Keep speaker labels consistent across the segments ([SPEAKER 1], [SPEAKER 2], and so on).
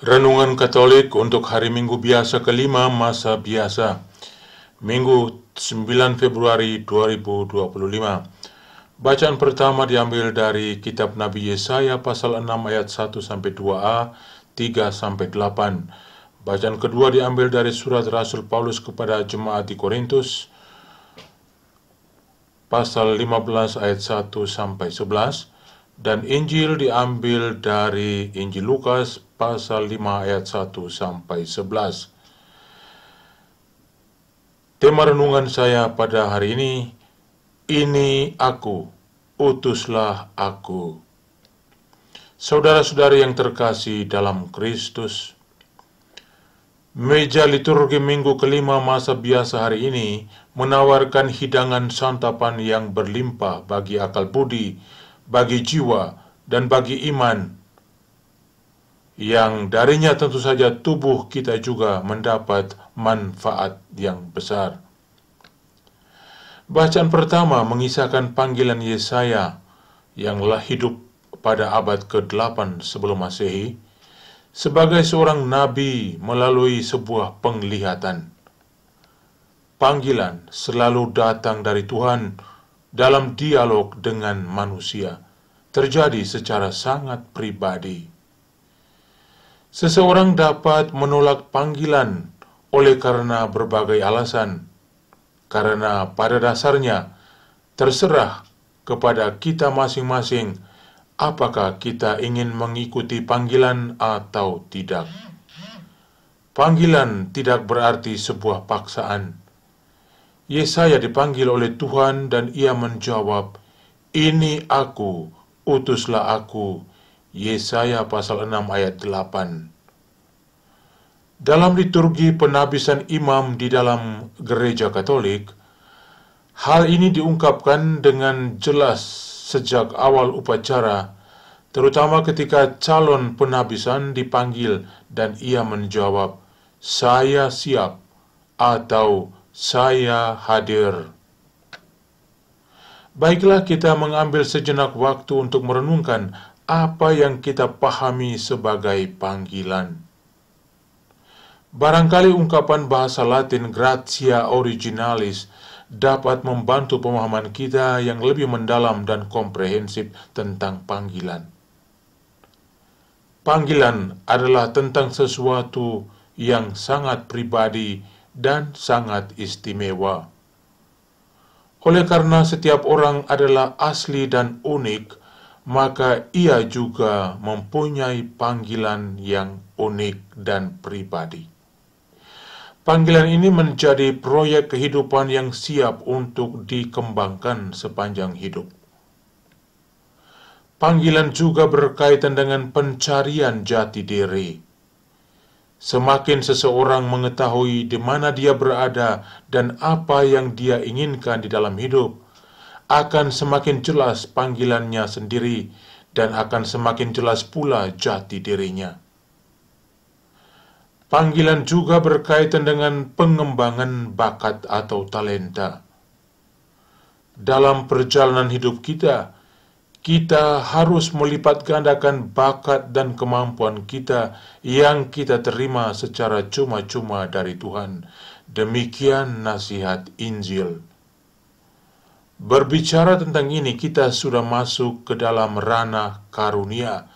[SPEAKER 1] Renungan Katolik untuk hari Minggu biasa kelima masa biasa, Minggu 9 Februari 2025. Bacaan pertama diambil dari kitab Nabi Yesaya pasal 6 ayat 1-2a, 3-8. Bacaan kedua diambil dari surat Rasul Paulus kepada jemaat di Korintus pasal 15 ayat 1-11. Dan Injil diambil dari Injil Lukas pasal 5 ayat 1-11. Tema renungan saya pada hari ini aku, utuslah aku. Saudara-saudari yang terkasih dalam Kristus, meja liturgi minggu kelima masa biasa hari ini menawarkan hidangan santapan yang berlimpah bagi akal budi, bagi jiwa, dan bagi iman, yang darinya tentu saja tubuh kita juga mendapat manfaat yang besar. Bacaan pertama mengisahkan panggilan Yesaya yang hidup pada abad ke-8 sebelum Masehi sebagai seorang nabi melalui sebuah penglihatan. Panggilan selalu datang dari Tuhan dalam dialog dengan manusia, terjadi secara sangat pribadi. Seseorang dapat menolak panggilan oleh karena berbagai alasan, karena pada dasarnya terserah kepada kita masing-masing apakah kita ingin mengikuti panggilan atau tidak. Panggilan tidak berarti sebuah paksaan. Yesaya dipanggil oleh Tuhan dan ia menjawab, "Ini aku, utuslah aku." Yesaya pasal 6 ayat 8. Dalam liturgi penabisan imam di dalam gereja Katolik, hal ini diungkapkan dengan jelas sejak awal upacara, terutama ketika calon penabisan dipanggil dan ia menjawab, "Saya siap" atau "Saya hadir." Baiklah kita mengambil sejenak waktu untuk merenungkan apa yang kita pahami sebagai panggilan. Barangkali ungkapan bahasa Latin gratia originalis dapat membantu pemahaman kita yang lebih mendalam dan komprehensif tentang panggilan. Panggilan adalah tentang sesuatu yang sangat pribadi dan sangat istimewa. Oleh karena setiap orang adalah asli dan unik, maka ia juga mempunyai panggilan yang unik dan pribadi. Panggilan ini menjadi proyek kehidupan yang siap untuk dikembangkan sepanjang hidup. Panggilan juga berkaitan dengan pencarian jati diri. Semakin seseorang mengetahui di mana dia berada dan apa yang dia inginkan di dalam hidup, akan semakin jelas panggilannya sendiri dan akan semakin jelas pula jati dirinya. Panggilan juga berkaitan dengan pengembangan bakat atau talenta. Dalam perjalanan hidup kita harus melipat gandakan bakat dan kemampuan kita yang kita terima secara cuma-cuma dari Tuhan. Demikian nasihat Injil. Berbicara tentang ini, kita sudah masuk ke dalam ranah karunia,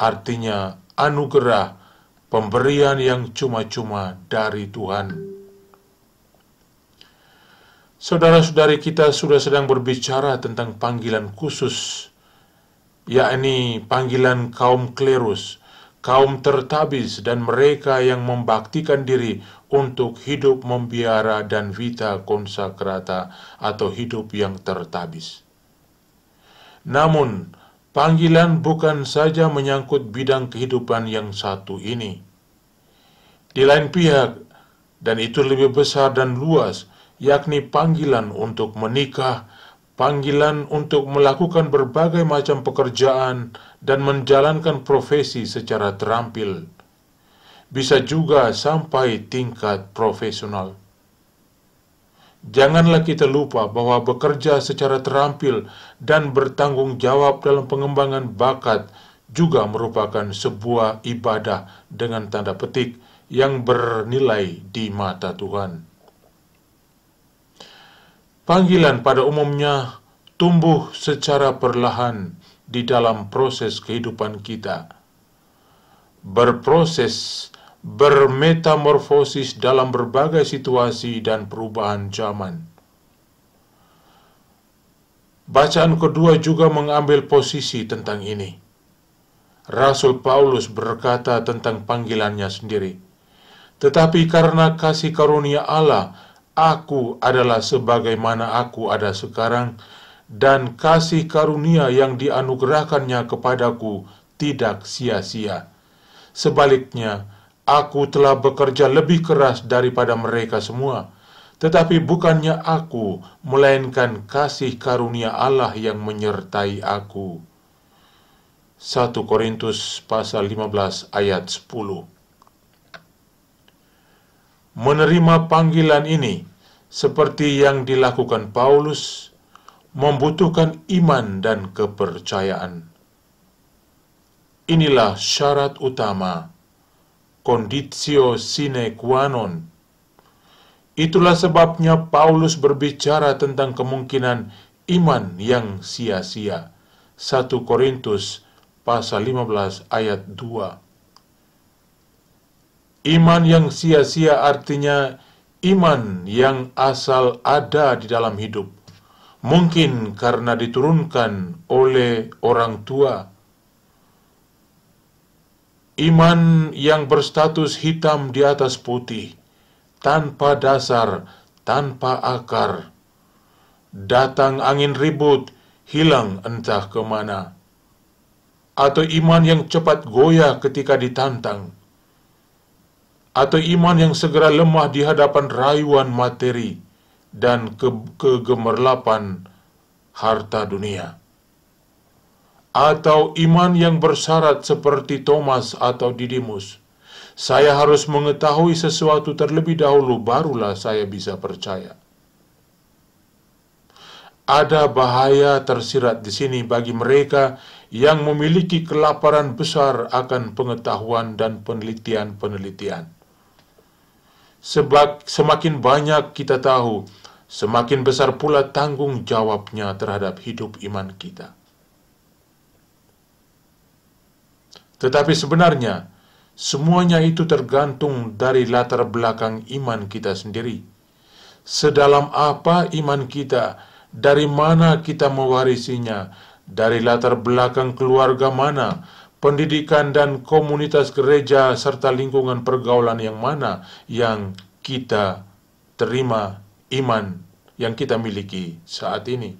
[SPEAKER 1] artinya anugerah, pemberian yang cuma-cuma dari Tuhan. Saudara-saudari, kita sudah sedang berbicara tentang panggilan khusus, yakni panggilan kaum klerus, kaum tertabis, dan mereka yang membaktikan diri untuk hidup membiara dan vita consacrata atau hidup yang tertabis. Namun, panggilan bukan saja menyangkut bidang kehidupan yang satu ini. Di lain pihak, dan itu lebih besar dan luas, yakni panggilan untuk menikah, panggilan untuk melakukan berbagai macam pekerjaan dan menjalankan profesi secara terampil. Bisa juga sampai tingkat profesional. Janganlah kita lupa bahwa bekerja secara terampil dan bertanggung jawab dalam pengembangan bakat juga merupakan sebuah ibadah dengan tanda petik yang bernilai di mata Tuhan. Panggilan pada umumnya tumbuh secara perlahan di dalam proses kehidupan kita. Berproses, bermetamorfosis dalam berbagai situasi dan perubahan zaman. Bacaan kedua juga mengambil posisi tentang ini. Rasul Paulus berkata tentang panggilannya sendiri, "Tetapi karena kasih karunia Allah, aku adalah sebagaimana aku ada sekarang, dan kasih karunia yang dianugerahkannya kepadaku tidak sia-sia. Sebaliknya, aku telah bekerja lebih keras daripada mereka semua, tetapi bukannya aku, melainkan kasih karunia Allah yang menyertai aku." 1 Korintus pasal 15 ayat 10. Menerima panggilan ini, seperti yang dilakukan Paulus, membutuhkan iman dan kepercayaan. Inilah syarat utama, conditio sine qua non. Itulah sebabnya Paulus berbicara tentang kemungkinan iman yang sia-sia. 1 Korintus pasal 15 ayat 2. Iman yang sia-sia artinya iman yang asal ada di dalam hidup. Mungkin karena diturunkan oleh orang tua. Iman yang berstatus hitam di atas putih, tanpa dasar, tanpa akar. Datang angin ribut, hilang entah kemana. Atau iman yang cepat goyah ketika ditantang. Atau iman yang segera lemah di hadapan rayuan materi dan kegemerlapan harta dunia. Atau iman yang bersyarat seperti Thomas atau Didimus. Saya harus mengetahui sesuatu terlebih dahulu, barulah saya bisa percaya. Ada bahaya tersirat di sini bagi mereka yang memiliki kelaparan besar akan pengetahuan dan penelitian-penelitian. Semakin banyak kita tahu, semakin besar pula tanggung jawabnya terhadap hidup iman kita. Tetapi sebenarnya, semuanya itu tergantung dari latar belakang iman kita sendiri. Sedalam apa iman kita, dari mana kita mewarisinya, dari latar belakang keluarga mana, pendidikan dan komunitas gereja, serta lingkungan pergaulan yang mana yang kita terima iman yang kita miliki saat ini.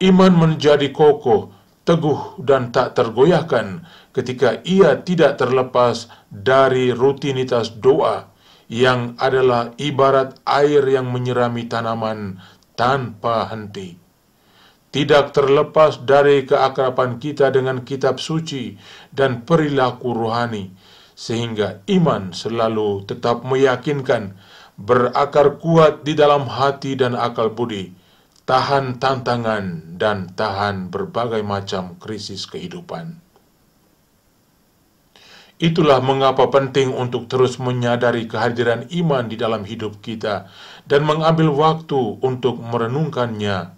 [SPEAKER 1] Iman menjadi kokoh, teguh dan tak tergoyahkan ketika ia tidak terlepas dari rutinitas doa yang adalah ibarat air yang menyirami tanaman tanpa henti. Tidak terlepas dari keakraban kita dengan kitab suci dan perilaku rohani, sehingga iman selalu tetap meyakinkan, berakar kuat di dalam hati dan akal budi, tahan tantangan dan tahan berbagai macam krisis kehidupan. Itulah mengapa penting untuk terus menyadari kehadiran iman di dalam hidup kita dan mengambil waktu untuk merenungkannya.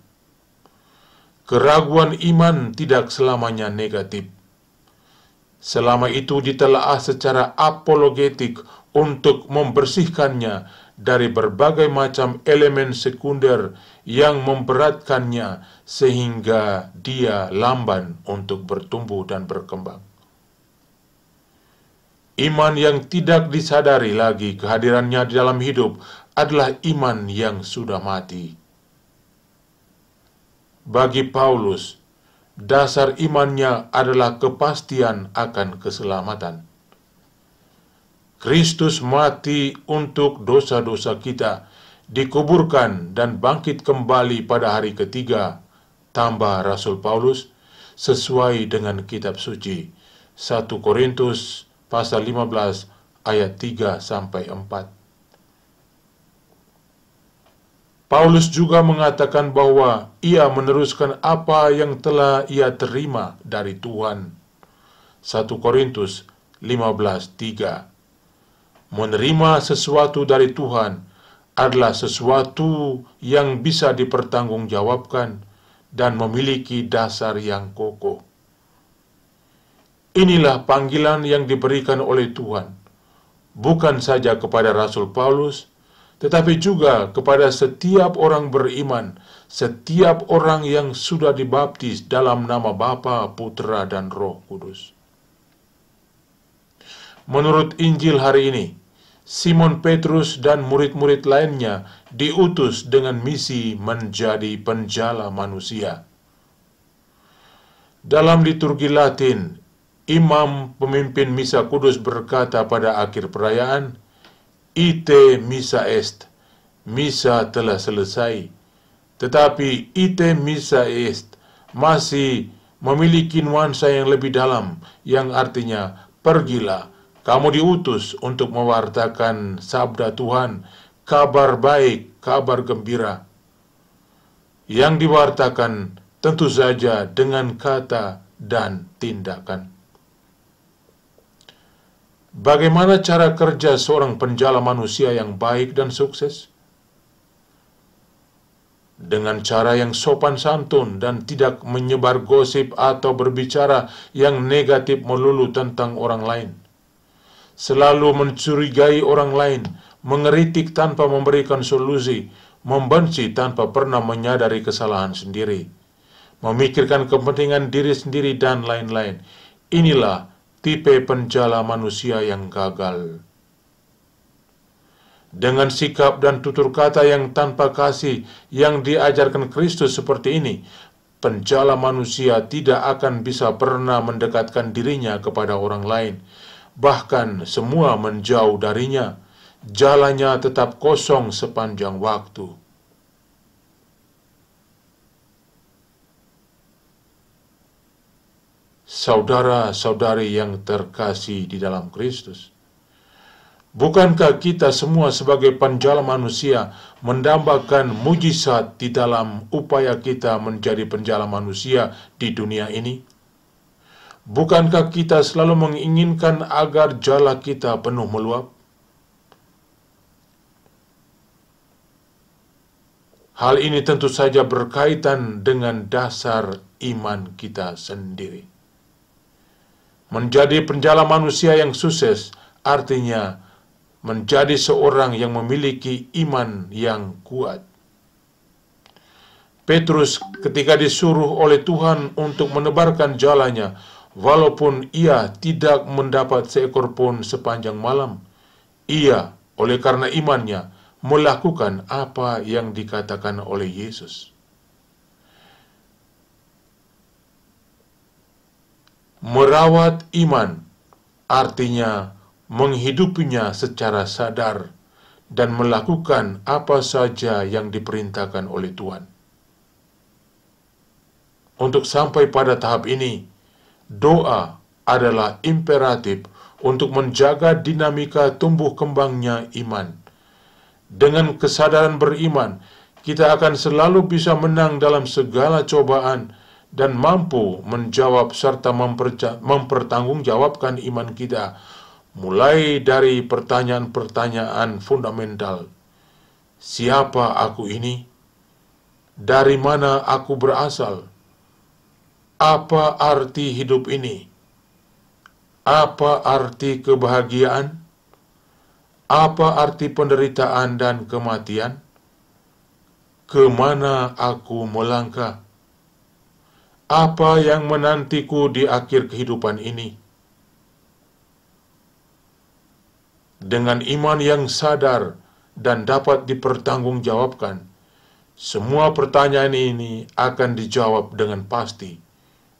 [SPEAKER 1] Keraguan iman tidak selamanya negatif. Selama itu ditelaah secara apologetik untuk membersihkannya dari berbagai macam elemen sekunder yang memberatkannya sehingga dia lamban untuk bertumbuh dan berkembang. Iman yang tidak disadari lagi kehadirannya di dalam hidup adalah iman yang sudah mati. Bagi Paulus, dasar imannya adalah kepastian akan keselamatan. Kristus mati untuk dosa-dosa kita, dikuburkan dan bangkit kembali pada hari ketiga, tambah Rasul Paulus, sesuai dengan kitab suci. 1 Korintus pasal 15 ayat 3-4. Paulus juga mengatakan bahwa ia meneruskan apa yang telah ia terima dari Tuhan. 1 Korintus 15:3. Menerima sesuatu dari Tuhan adalah sesuatu yang bisa dipertanggungjawabkan dan memiliki dasar yang kokoh. Inilah panggilan yang diberikan oleh Tuhan, bukan saja kepada Rasul Paulus, tetapi juga kepada setiap orang beriman, setiap orang yang sudah dibaptis dalam nama Bapa, Putra, dan Roh Kudus. Menurut Injil hari ini, Simon Petrus dan murid-murid lainnya diutus dengan misi menjadi penjala manusia. Dalam liturgi Latin, imam pemimpin misa kudus berkata pada akhir perayaan, "Ite missa est," misa telah selesai. Tetapi ite missa est masih memiliki nuansa yang lebih dalam, yang artinya, pergilah, kamu diutus untuk mewartakan sabda Tuhan, kabar baik, kabar gembira. Yang diwartakan tentu saja dengan kata dan tindakan. Bagaimana cara kerja seorang penjala manusia yang baik dan sukses? Dengan cara yang sopan santun dan tidak menyebar gosip atau berbicara yang negatif melulu tentang orang lain. Selalu mencurigai orang lain, mengeritik tanpa memberikan solusi, membenci tanpa pernah menyadari kesalahan sendiri, memikirkan kepentingan diri sendiri, dan lain-lain. Inilah tipe penjala manusia yang gagal. Dengan sikap dan tutur kata yang tanpa kasih yang diajarkan Kristus seperti ini, penjala manusia tidak akan bisa pernah mendekatkan dirinya kepada orang lain. Bahkan semua menjauh darinya, jalannya tetap kosong sepanjang waktu. Saudara-saudari yang terkasih di dalam Kristus, bukankah kita semua sebagai penjala manusia mendambakan mujizat di dalam upaya kita menjadi penjala manusia di dunia ini? Bukankah kita selalu menginginkan agar jala kita penuh meluap? Hal ini tentu saja berkaitan dengan dasar iman kita sendiri. Menjadi penjala manusia yang sukses artinya menjadi seorang yang memiliki iman yang kuat. Petrus ketika disuruh oleh Tuhan untuk menebarkan jalannya, walaupun ia tidak mendapat seekor pun sepanjang malam, ia oleh karena imannya melakukan apa yang dikatakan oleh Yesus. Merawat iman artinya menghidupinya secara sadar dan melakukan apa saja yang diperintahkan oleh Tuhan. Untuk sampai pada tahap ini, doa adalah imperatif untuk menjaga dinamika tumbuh kembangnya iman. Dengan kesadaran beriman, kita akan selalu bisa menang dalam segala cobaan dan mampu menjawab serta mempertanggungjawabkan iman kita, mulai dari pertanyaan-pertanyaan fundamental. Siapa aku ini? Dari mana aku berasal? Apa arti hidup ini? Apa arti kebahagiaan? Apa arti penderitaan dan kematian? Kemana aku melangkah? Apa yang menantiku di akhir kehidupan ini? Dengan iman yang sadar dan dapat dipertanggungjawabkan, semua pertanyaan ini akan dijawab dengan pasti,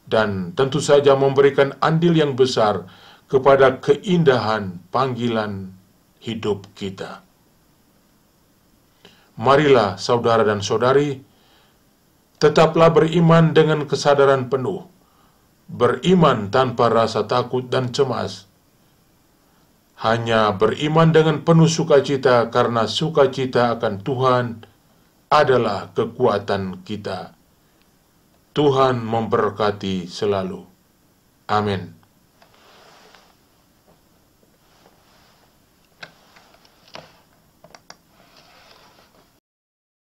[SPEAKER 1] dan tentu saja memberikan andil yang besar kepada keindahan panggilan hidup kita. Marilah saudara dan saudari, tetaplah beriman dengan kesadaran penuh, beriman tanpa rasa takut dan cemas, hanya beriman dengan penuh sukacita karena sukacita akan Tuhan adalah kekuatan kita. Tuhan memberkati selalu. Amin.